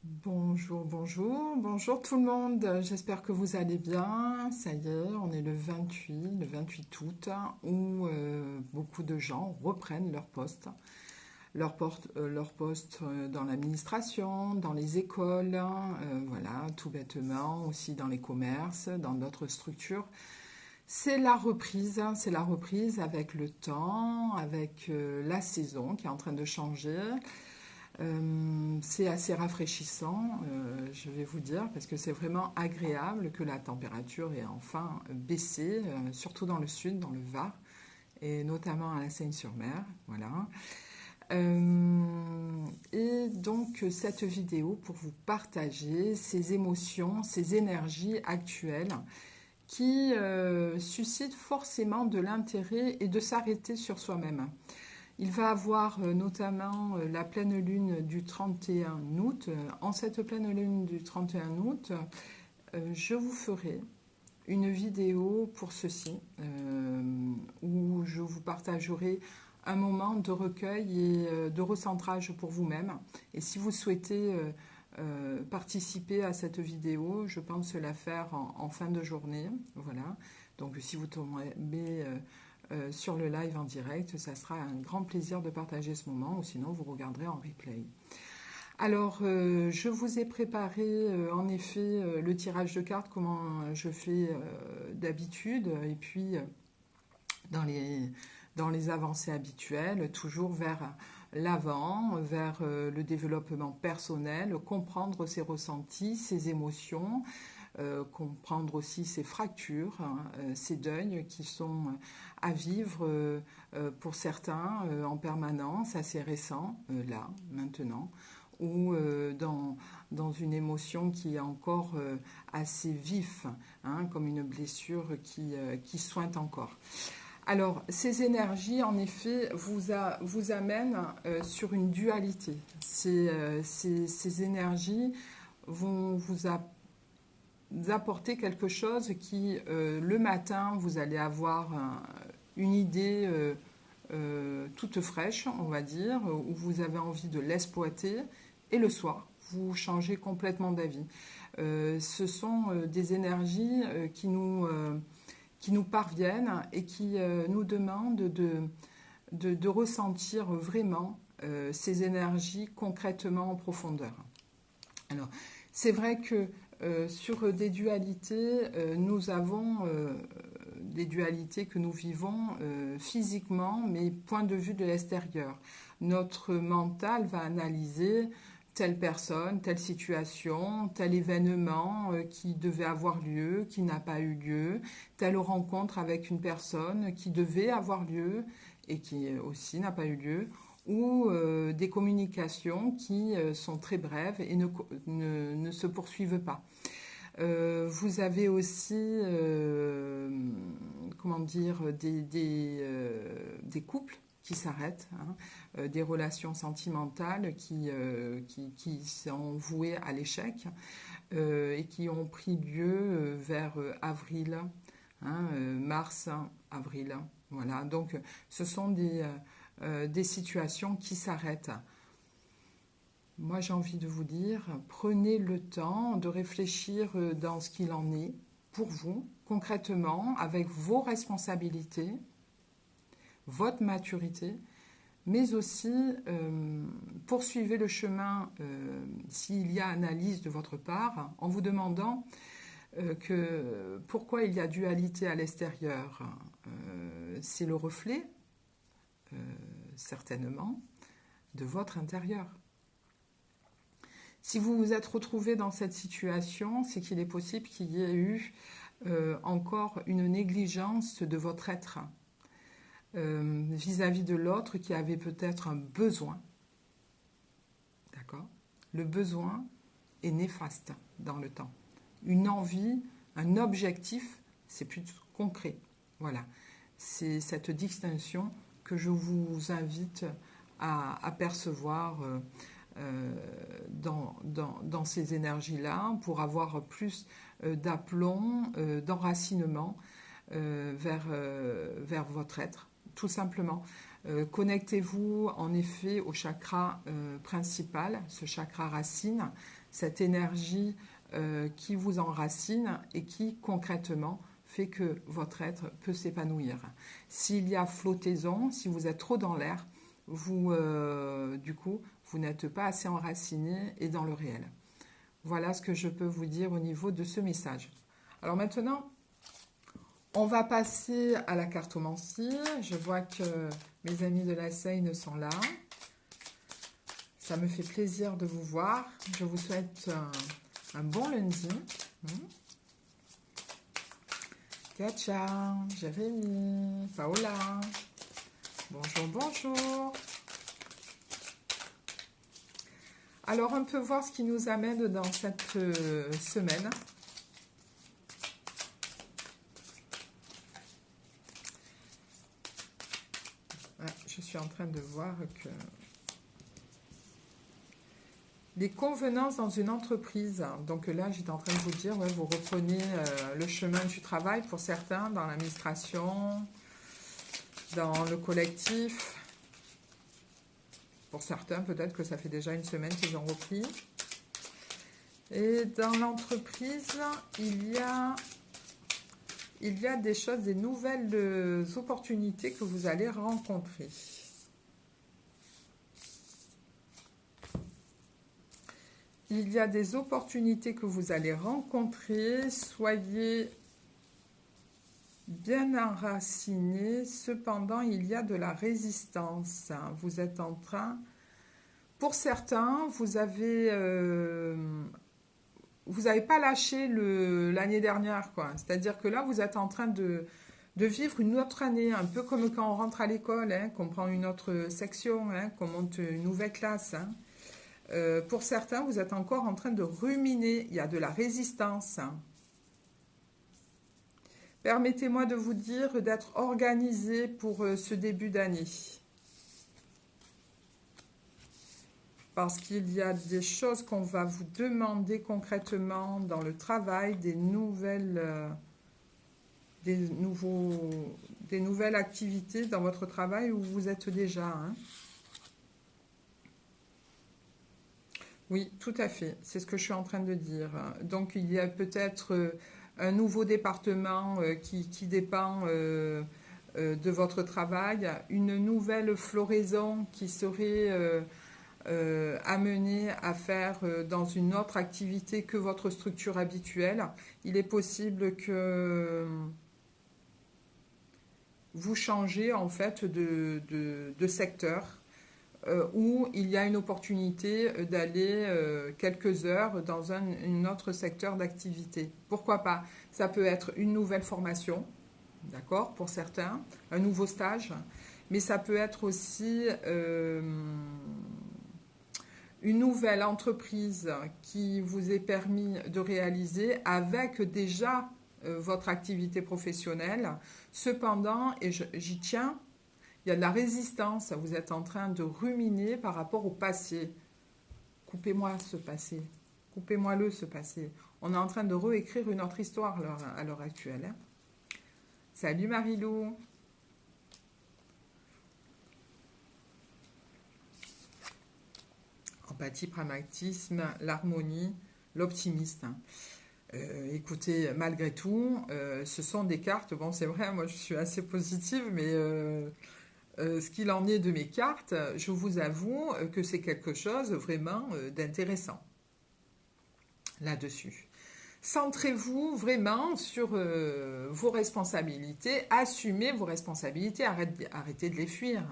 Bonjour, bonjour, bonjour tout le monde. J'espère que vous allez bien. Ça y est, on est le 28 août, où beaucoup de gens reprennent leur poste. Leur poste dans l'administration, dans les écoles, voilà, tout bêtement, aussi dans les commerces, dans d'autres structures. C'est la reprise avec le temps, avec la saison qui est en train de changer. C'est assez rafraîchissant, je vais vous dire, parce que c'est vraiment agréable que la température ait enfin baissé, surtout dans le sud, dans le Var, et notamment à la Seine-sur-Mer. Voilà. Et donc, cette vidéo pour vous partager ces émotions, ces énergies actuelles qui suscitent forcément de l'intérêt et de s'arrêter sur soi-même. Il va avoir notamment la pleine lune du 31 août. En cette pleine lune du 31 août, je vous ferai une vidéo pour ceci, où je vous partagerai un moment de recueil et de recentrage pour vous-même. Et si vous souhaitez participer à cette vidéo, je pense la faire en fin de journée. Voilà. Donc si vous tombez sur le live en direct, ça sera un grand plaisir de partager ce moment, ou sinon vous regarderez en replay. Alors, je vous ai préparé en effet le tirage de cartes, comment je fais d'habitude, et puis dans les, dans les avancées habituelles, toujours vers l'avant, vers le développement personnel, comprendre ses ressentis, ses émotions, comprendre aussi ses fractures, hein, ces deuils qui sont à vivre pour certains en permanence, assez récents, là, maintenant, ou dans une émotion qui est encore assez vif, hein, comme une blessure qui sointe encore. Alors, ces énergies, en effet, vous amènent sur une dualité. Ces énergies vont vous apporter quelque chose qui, le matin, vous allez avoir une idée toute fraîche, on va dire, où vous avez envie de l'exploiter, et le soir, vous changez complètement d'avis. Ce sont des énergies qui nous parviennent et qui nous demandent de ressentir vraiment ces énergies concrètement en profondeur. Alors, c'est vrai que sur des dualités, nous avons des dualités que nous vivons physiquement, mais point de vue de l'extérieur. Notre mental va analyser telle personne, telle situation, tel événement qui devait avoir lieu, qui n'a pas eu lieu, telle rencontre avec une personne qui devait avoir lieu et qui aussi n'a pas eu lieu, ou des communications qui sont très brèves et ne se poursuivent pas. Vous avez aussi, comment dire, des couples qui s'arrêtent, hein, des relations sentimentales qui sont vouées à l'échec et qui ont pris lieu vers avril, hein, mars, avril. Voilà, donc ce sont des situations qui s'arrêtent. Moi, j'ai envie de vous dire, prenez le temps de réfléchir dans ce qu'il en est pour vous, concrètement, avec vos responsabilités, votre maturité, mais aussi poursuivez le chemin s'il y a analyse de votre part, en vous demandant pourquoi il y a dualité à l'extérieur. C'est le reflet, euh, certainement, de votre intérieur. Si vous vous êtes retrouvé dans cette situation, c'est qu'il est possible qu'il y ait eu encore une négligence de votre être vis-à-vis de l'autre qui avait peut-être un besoin. D'accord ? Le besoin est néfaste dans le temps. Une envie, un objectif, c'est plus concret. Voilà. C'est cette distinction que je vous invite à apercevoir dans ces énergies-là pour avoir plus d'aplomb, d'enracinement vers votre être, tout simplement. Connectez-vous en effet au chakra principal, ce chakra racine, cette énergie qui vous enracine et qui concrètement fait que votre être peut s'épanouir. S'il y a flottaison, si vous êtes trop dans l'air, du coup, vous n'êtes pas assez enraciné et dans le réel. Voilà ce que je peux vous dire au niveau de ce message. Alors maintenant, on va passer à la cartomancie. Je vois que mes amis de la Seine sont là. Ça me fait plaisir de vous voir. Je vous souhaite un bon lundi. Katia, Jérémy, Paola. Bonjour, bonjour. Alors, on peut voir ce qui nous amène dans cette semaine. Je suis en train de voir que les convenances dans une entreprise. Donc là, j'étais en train de vous dire, ouais, vous reprenez le chemin du travail pour certains, dans l'administration, dans le collectif. Pour certains, peut-être que ça fait déjà une semaine qu'ils ont repris. Et dans l'entreprise, il y a des choses, des nouvelles opportunités que vous allez rencontrer. Il y a des opportunités que vous allez rencontrer. Soyez bien enracinés. Cependant, il y a de la résistance. Vous êtes en train... Pour certains, vous avez... vous n'avez pas lâché l'année dernière, quoi. C'est-à-dire que là, vous êtes en train de vivre une autre année, un peu comme quand on rentre à l'école, hein, qu'on prend une autre section, hein, qu'on monte une nouvelle classe. Hein. Pour certains, vous êtes encore en train de ruminer. Il y a de la résistance. Hein. Permettez-moi de vous dire d'être organisé pour ce début d'année. Parce qu'il y a des choses qu'on va vous demander concrètement dans le travail, des nouvelles activités dans votre travail où vous êtes déjà. Hein. Oui, tout à fait. C'est ce que je suis en train de dire. Donc, il y a peut-être un nouveau département qui dépend de votre travail, une nouvelle floraison qui serait amenée à faire dans une autre activité que votre structure habituelle. Il est possible que vous changez en fait de secteur. Où il y a une opportunité d'aller quelques heures dans un autre secteur d'activité. Pourquoi pas? Ça peut être une nouvelle formation, d'accord, pour certains, un nouveau stage, mais ça peut être aussi une nouvelle entreprise qui vous est permis de réaliser avec déjà votre activité professionnelle. Cependant, et j'y tiens, il y a de la résistance, vous êtes en train de ruminer par rapport au passé. Coupez-moi ce passé, coupez-moi-le ce passé. On est en train de réécrire une autre histoire à l'heure actuelle. Hein. Salut Marilou. Empathie, pragmatisme, l'harmonie, l'optimisme. Écoutez, malgré tout, ce sont des cartes, bon c'est vrai, moi je suis assez positive, mais... ce qu'il en est de mes cartes, je vous avoue que c'est quelque chose vraiment d'intéressant là-dessus. Centrez-vous vraiment sur vos responsabilités, assumez vos responsabilités, arrêtez de les fuir.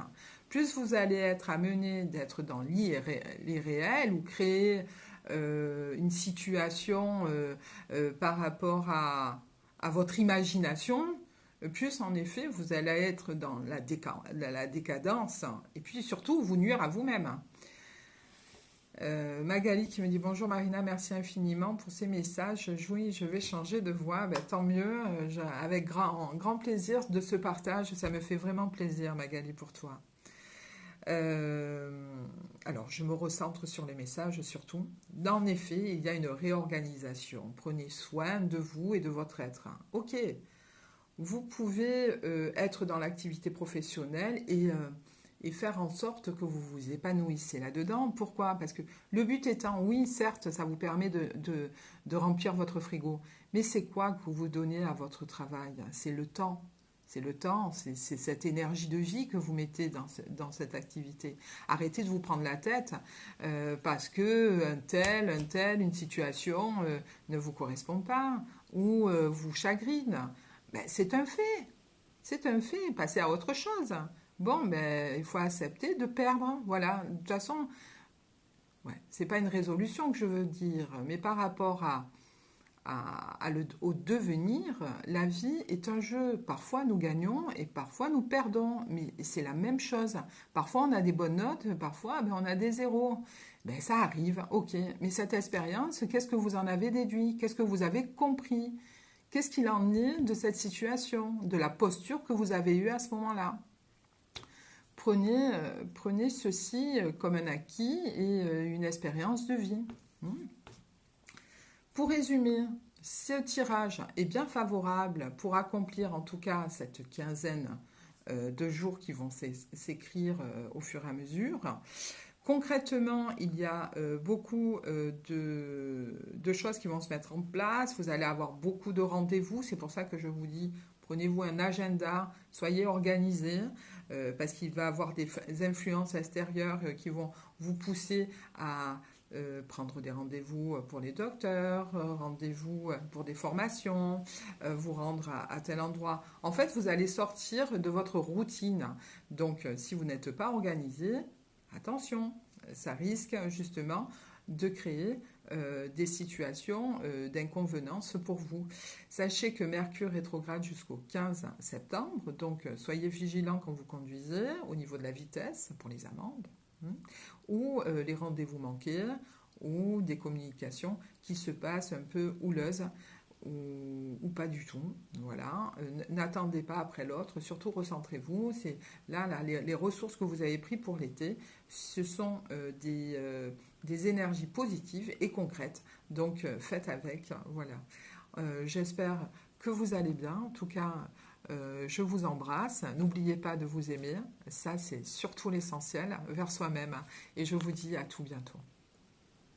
Plus vous allez être amené d'être dans l'irréel ou créer une situation par rapport à votre imagination, plus en effet vous allez être dans la décadence et puis surtout vous nuire à vous-même. Magali qui me dit bonjour Marina, merci infiniment pour ces messages. Oui, je vais changer de voix, ben, tant mieux, avec grand plaisir de ce partage, ça me fait vraiment plaisir Magali pour toi. Alors je me recentre sur les messages surtout. En effet, il y a une réorganisation. Prenez soin de vous et de votre être. Ok. Vous pouvez être dans l'activité professionnelle et et faire en sorte que vous vous épanouissiez là-dedans. Pourquoi? Parce que le but étant, oui, certes, ça vous permet de remplir votre frigo, mais c'est quoi que vous donnez à votre travail? C'est le temps. C'est le temps, c'est cette énergie de vie que vous mettez dans cette activité. Arrêtez de vous prendre la tête parce que un tel, une situation ne vous correspond pas ou vous chagrine. Ben, c'est un fait. C'est un fait. Passez à autre chose. Bon, ben, il faut accepter de perdre. Voilà. De toute façon, ouais, c'est pas une résolution que je veux dire, mais par rapport au devenir, la vie est un jeu. Parfois nous gagnons et parfois nous perdons, mais c'est la même chose. Parfois on a des bonnes notes, parfois ben, on a des zéros. Ben, ça arrive, ok. Mais cette expérience, qu'est-ce que vous en avez déduit? Qu'est-ce que vous avez compris? Qu'est-ce qu'il en est de cette situation, de la posture que vous avez eue à ce moment-là? Prenez ceci comme un acquis et une expérience de vie. Hmm. Pour résumer, ce tirage est bien favorable pour accomplir en tout cas cette quinzaine de jours qui vont s'écrire au fur et à mesure. Concrètement, il y a beaucoup de choses qui vont se mettre en place. Vous allez avoir beaucoup de rendez-vous. C'est pour ça que je vous dis, prenez-vous un agenda, soyez organisés, parce qu'il va y avoir des influences extérieures qui vont vous pousser à prendre des rendez-vous pour les docteurs, rendez-vous pour des formations, vous rendre à tel endroit. En fait, vous allez sortir de votre routine. Donc, si vous n'êtes pas organisé, attention, ça risque justement de créer des situations d'inconvenance pour vous. Sachez que Mercure rétrograde jusqu'au 15 septembre, donc soyez vigilants quand vous conduisez au niveau de la vitesse pour les amendes, ou les rendez-vous manqués, ou des communications qui se passent un peu houleuses, ou pas du tout. Voilà. N'attendez pas après l'autre, surtout recentrez-vous. C'est là les ressources que vous avez prises pour l'été, ce sont des énergies positives et concrètes. Donc faites avec. Voilà. J'espère que vous allez bien. En tout cas, je vous embrasse. N'oubliez pas de vous aimer. Ça, c'est surtout l'essentiel vers soi-même. Et je vous dis à tout bientôt.